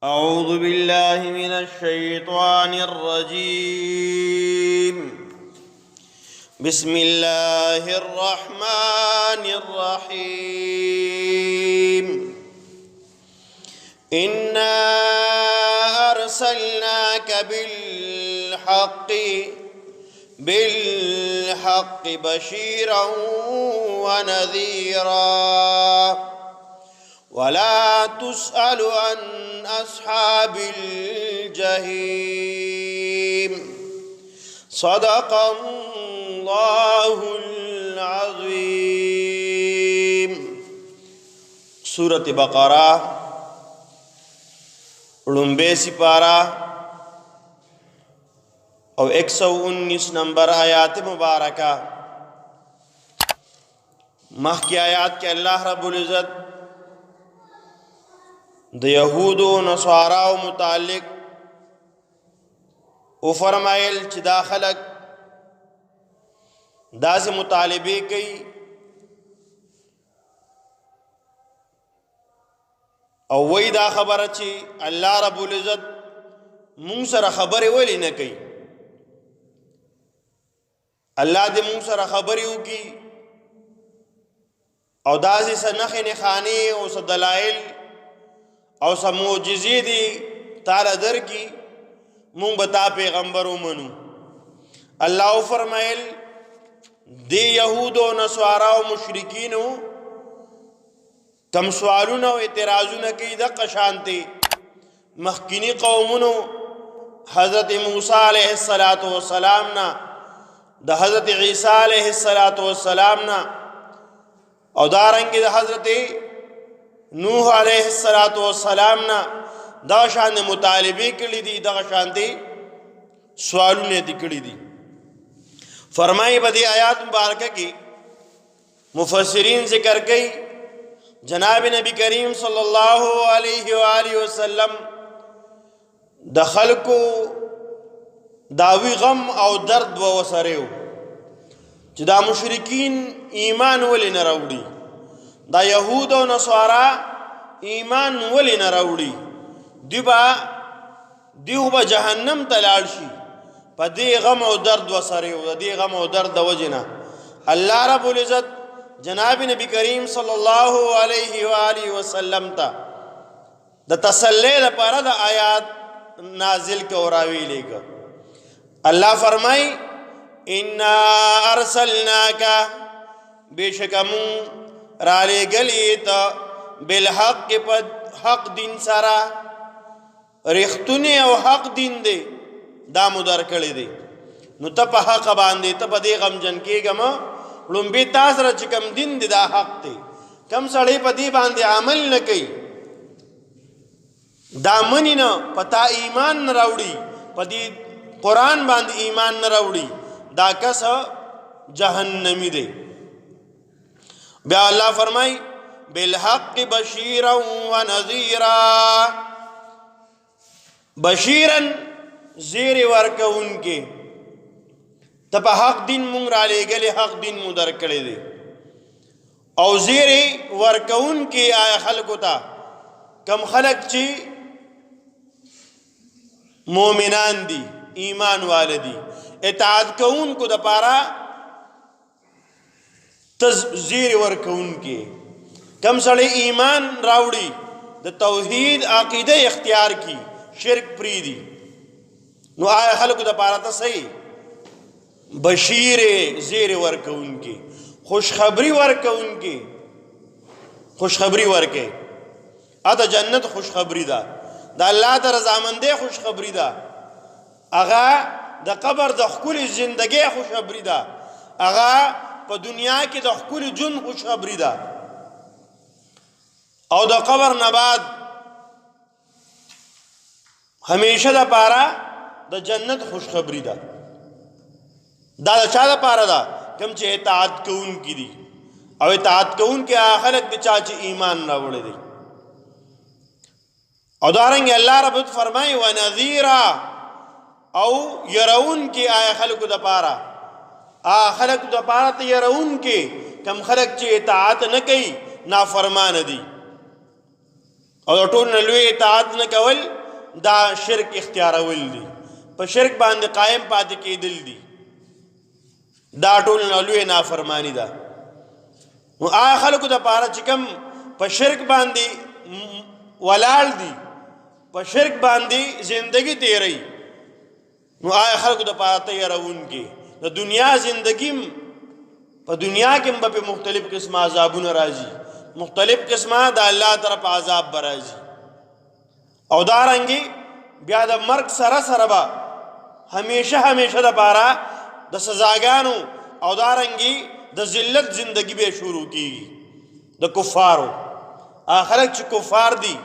أعوذ بالله من الشيطان الرجيم بسم الله الرحمن الرحيم إنا أرسلناك بالحق بشيرا ونذيرا ولا تسأل عن أصحاب الجحيم صدق الله العظيم. سورۃ بقرہ لنبے سپارہ اور 119 نمبر آیات مبارکہ. مخ کی آیات کے اللہ رب العزت د یہود و نصاراو متعلق او فرمائل چی دا خلق دا سے مطالبے کئی او وی دا خبر چی اللہ رب العزت مون سر خبر ولی نہ کئی. اللہ دے مون سر خبریو کی او دا سے سنخ نخانے او سدلائل او سا معجزی دی تعالی در کی مون بتا پیغمبرو منو. اللہ فرمائل دی یہود و نصارا و مشرکینو کم سوالون و اعتراضون کی دق شانتی مخکینی قومنو حضرت موسیٰ علیہ السلام نا دا حضرت عیسیٰ علیہ السلام نا او دارنگی دا حضرت نوح علیہ السلام نا دا شان مطالبے کلی دی دا شان دی سوالوں نے کلی دی. فرمائی بدی آیات مبارکہ کی مفسرین ذکر گئی جناب نبی کریم صلی اللہ علیہ وآلہ وسلم دا خلقو داوی غم او درد و وسریو چی دا مشرکین ایمان ولی نروڑی، دا یہود و نصارا ایمان ولی نروڑی، دیو با جہنم تلالشی پا دی غم و درد و سریو دی غم و درد وجنا. اللہ رب العزت جناب نبی کریم صلی اللہ علیہ وآلہ وسلم تا دا تسلی دا پارا دا آیات نازل کے اوراوی لے گا. اللہ فرمائی انا ارسلناکا بے شکمون رالے گلیتا بالحق پد حق دین سارا رختنے او حق دین دے دا مدر کڑی دے نو تپ حق باندے تپ دے غم جن کے گم لنبی تاثر چکم دین دے دا حق دے کم سڑے پا دے باندے عمل نکی دا منی نا پتا ایمان نراوڑی پا دی قرآن باندے ایمان نراوڑی دا کس جہنمی دے. بیا اللہ فرمائی بالحق بشیرا و نذیرا بشیرا زیر ورک ان کے تپا حق دین مونگ را لے گلے حق دین مو در کڑے دے او زیر ورک ان کے آیا خلقو تا کم خلق چی مومنان دی ایمان والدی اطاعت کون کو دا پارا زیر ورکون کے کم سڑے ایمان راوڑی دا توحید عقیدہ اختیار کی شرک پریدی نو آئے خلق دا پارا تا صحیح بشیر زیر ورکون کے خوشخبری ورکون کے خوشخبری ورکے آتا جنت خوشخبری دا اللہ تا رضامندے خوشخبری دا اغا دا قبر دا خکول زندگی خوشخبری دا اغا پا دنیا کی دا خکول جن خوشخبری دا او دا قبر نباد ہمیشہ دا پارا دا جنت خوشخبری دا دا چا دا پارا دا کم چے اطاعت کون کی دی او اطاعت کون کے آخلق دی چاچے ایمان نہ وڑے دی. او دارنگی اللہ رب فرمائی وَنَذِيرًا او یرون کی آیا خلق دا پارا خلق دا پارا تا یرون کی کم خلق چے اطاعت نکی نافرمان دی او دا طول نلوی اطاعت نکول دا شرک اختیارول دي، په شرک باندې قائم پاتې کېدل دي. دا ټول نه لوی نافرمانی ده. نو هغه خلکو دپاره چې کوم په شرک باندې ولاړ دي، په شرک باندې زندگی تیری، نو هغه خلکو دپاره ته یروونکې د دنیا زندگی په دنیا کې به په مختلف قسمه عذابونه راځي، مختلف قسمه د الله طرف عذاب به راځي. او دارنګې بیا د مرګ سره سره به همیشه دپاره د سزاګانو او دارنګې د ذلت زندگی به شروع کیږي. د کفارو هغه خلک چې کفار دي،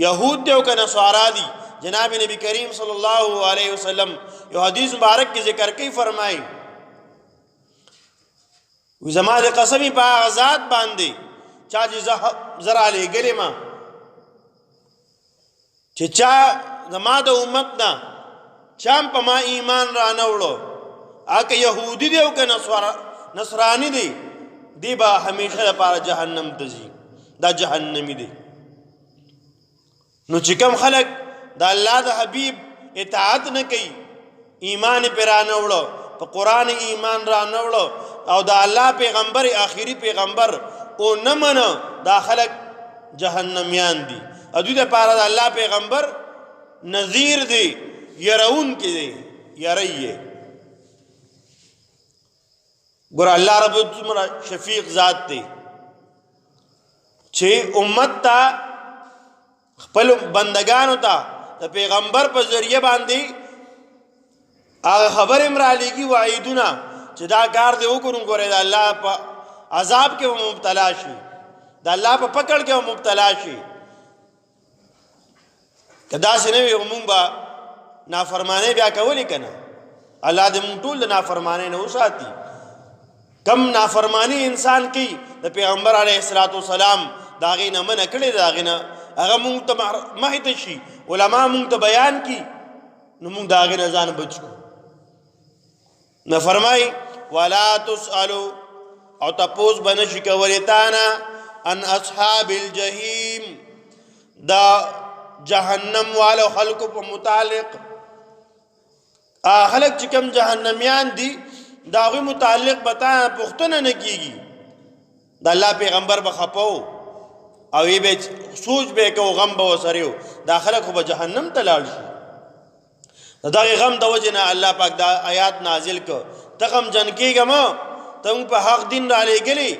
یهود دی او که نصارا دي، جناب نبی کریم صلی الله علیه وسلم یو حدیث مبارک کې ذکر کوي، فرمایي زما د قسمی په هغه ذات باندې چا چې زه رالیږلی ما چې چا زما د امت نه چا په ما ایمان را نه وړو، هغه یهودي دی او که نصرانی دی، دی به همیشه لپاره جهنم ته ځي، دا جهنمی دی. نو چې کوم خلک د الله د حبیب اطاعت نه کوي، ایمان پې را نه وړو، په قرآن ایمان را نه وړو، او د الله پیغمبر آخري پیغمبر او نه منه، دا خلک جهنمیان دي. او دوی دپاره د الله پیغمبر نذیر دی، یرونکی دی، یری یې. ګوره الله رب څومره شفیق ذات دی چې امت ته خپل بندگانو ته د پیغمبر په ذریعه باندې هغه خبر هم رالیږي، وعیدونه چې دا کار دی وکړو، ګورئ د الله په عذاب کې به مبتلا شي، د الله په پکړ کې به مبتلا شي. که داسې نه وي موږ به نافرمانۍ بیا کولی که نه؟ الله دې موږ ټول د نافرمانۍ نه وساتي. کم نافرمانی انسان کوي د پیغمبر علیه الصلاۃ والسلام د هغې نه منع کړې ده، د هغې نه هغه موږ ته مخې ته شي، علما موږ ته بیان کړي، نو موږ د هغې نه ځان بچ کړو. نه فرمایي ولا تسألو، او تپوس به نشي کولی تانا ان اصحاب الجحیم، دا جهنم والو خلقو په متعلق. خلق چې کوم جهنمیان دي دا هغوی متعلق به تا پوښتنه نه کېږي، د الله پیغمبر به خپه و او یې به سوچ به یې کو، غم به ورسره و، دا خلک خو به جهنم ته لاړ شي. د دغې غم د وجې نه الله پاک دا آیات نازل کړ، ته غمجن کېږه مه، ته موږ په حق دین رالیږلې،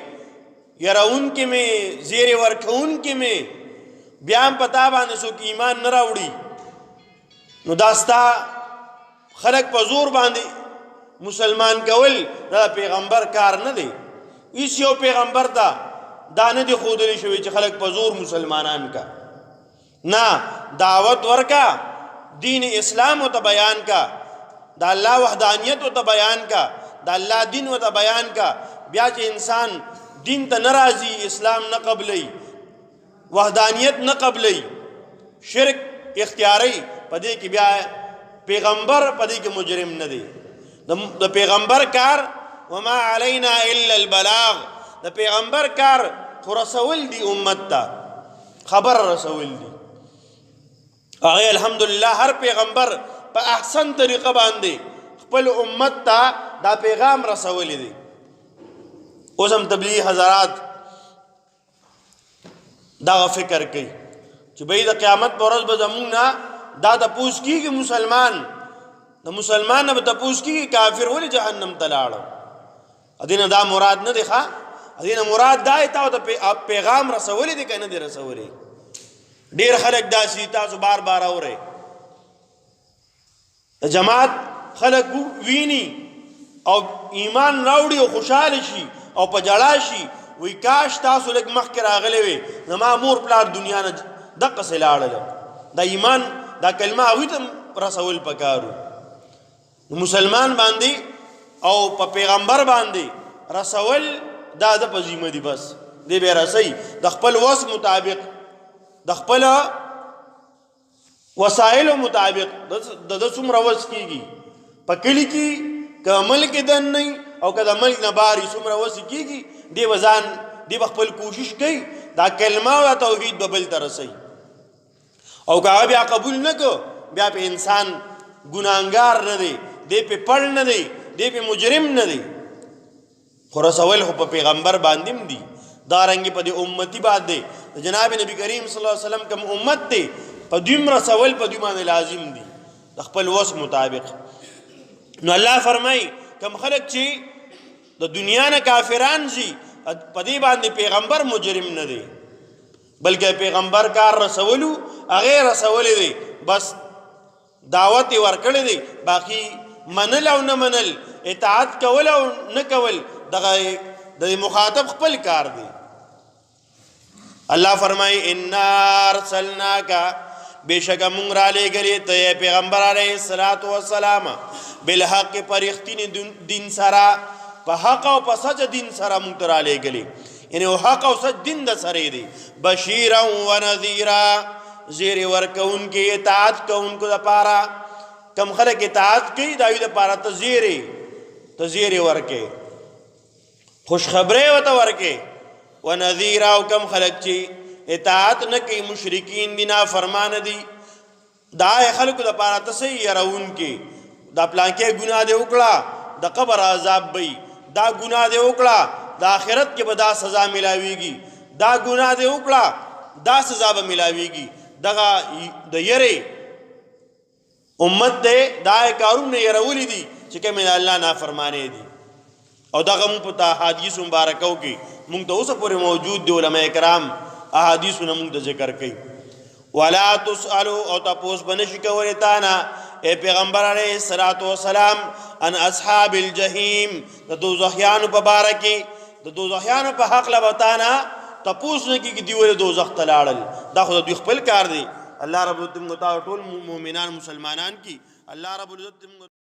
یروونکې مې، زیرې ورکوونکې مې، بیا هم په تا باندې څوک ایمان نه راوړي، نو دا ستا خلک په زور باندې مسلمان کول دا پیغمبر کار نه دی. هیڅ یو پیغمبر ته دا نه دی ښودلی شوی چې خلک په زور مسلمانان کا، نه، دعوت ورکا، دین اسلام ورته بیان کا، د الله وحدانیت ورته بیان کا، د الله دین ورته بیان کا. بیا چې انسان دین ته نه راځي، اسلام نه قبلی، وحدانیت نه قبلی، شرک اختیاری، په دې کې بیا پیغمبر په دې کې مجرم نه دی. د پیغمبر کار وما علینا الا البلاغ، د پیغمبر کار خو رسول دی امت ته، خبر رسول دی. هغه الحمدلله هر پیغمبر په احسن طریقه باندې خپل امت ته دا پیغام رسولی دی. اوس هم تبلیغ حضرات دغه فکر کوي چې بھئی د قیامت په ورځ به زمونږ نه دا تپوس کېږي، د مسلمان نه به تپوس کېږي کافر ولې جهنم ته لاړه. دې نه دا مراد نه دی ښه، دې نه مراد دا دی تا ته پیغام رسولی دی که نه دی رسولی. ډېر خلک داسې تاسو بار بار اورئ، د جماعت خلک ویني او ایمان راوړي او خوشحاله شي او په جړا شي، وی کاش تاسو لږ مخکې راغلی وې، زما مور پلار دنیا نه دقسې لاړله. دا ایمان دا کلمه هغوی ته رسول پکارو. مسلمان باندې او په پیغمبر باندې رسول دا د په ذمه دي، بس دی به رسوي د خپل وس مطابق، د خپل وسایلو مطابق، د څومره وس کېږي. په کلي کې که ملک دن نه او که د ملک نه باري څومره وس کېږي، دی به ځان دی به خپل کوشش کوي دا کلمه او دا توحید به بل ته رسوي. او که بیا قبول نکو بیا په انسان ګناهګار نه دی، دی په پړ نه دی، دی په مجرم نه دی. خو رسول خو په پیغمبر باندې هم دي، دارنګې په دې امتي باندې د جناب نبی کریم صلی الله علیه وسلم کوم امت دی په دوی هم رسول په دوی باندې لازم دي د خپل وس مطابق. نو الله فرمایي کوم خلک چې د دنیا نه کافران شي په دې باندې پیغمبر مجرم نه دی، بلکې پیغمبر کار رسولو هغه رسولې دی، بس دعوت یې ورکړی دی، باقي منل او نه منل، اطاعت کول او نه کول دغه د مخاطب خپل کار دی. الله فرمایي انا ارسلناک بشک مونږ را لېږلې ته پیغمبر علیه الصلاۃ والسلام بالحق په رښتیني دین سره، په حق او په سچ دین سره مونږ ته را لېږلې، یعنی حق او سچ دین د سره دی. بشیرا و نذیرا زیر ورکوونکي اطاعت کوونکو دپاره، کم خلک اطاعت کوي د هغوی دپاره ته زیرې ورکې، خوشخبری ورته ورکې. و نذیرا او کم خلک چې اطاعت نه کوي، مشرکین دي، نافرمانه دي، دا خلکو دپاره ته څه یروونکي، دا پلانکې ګناه دې وکړه د قبر عذاب به، دا ګناه دې وکړه د آخرت کې به دا سزا ملاویږي، دا ګناه دې وکړه دا سزا به ملاویږي. دغه د یری امت دی، دا کارونه یرولی دي چې کوم د الله نافرمانه دي. او دغه مونږ په احادیث مبارکو کې مونږ ته اوسه پورې موجود دي، علماء کرام احادیثونه مونږ ته ذکر کوي. ولا تسألوا او تاسو بنشي کولی تا نه اے پیغمبر علیه الصلاۃ والسلام ان اصحاب الجحیم، د دوزخیانو په باره کې د دوزخیانو په حق لبتانا تپوس نه کیږي دی ولې دوزخ ته لاړل، دا خو دوی خپل کار دی. الله رب العزت موږ ټول مؤمنان مسلمانان کی الله رب العزت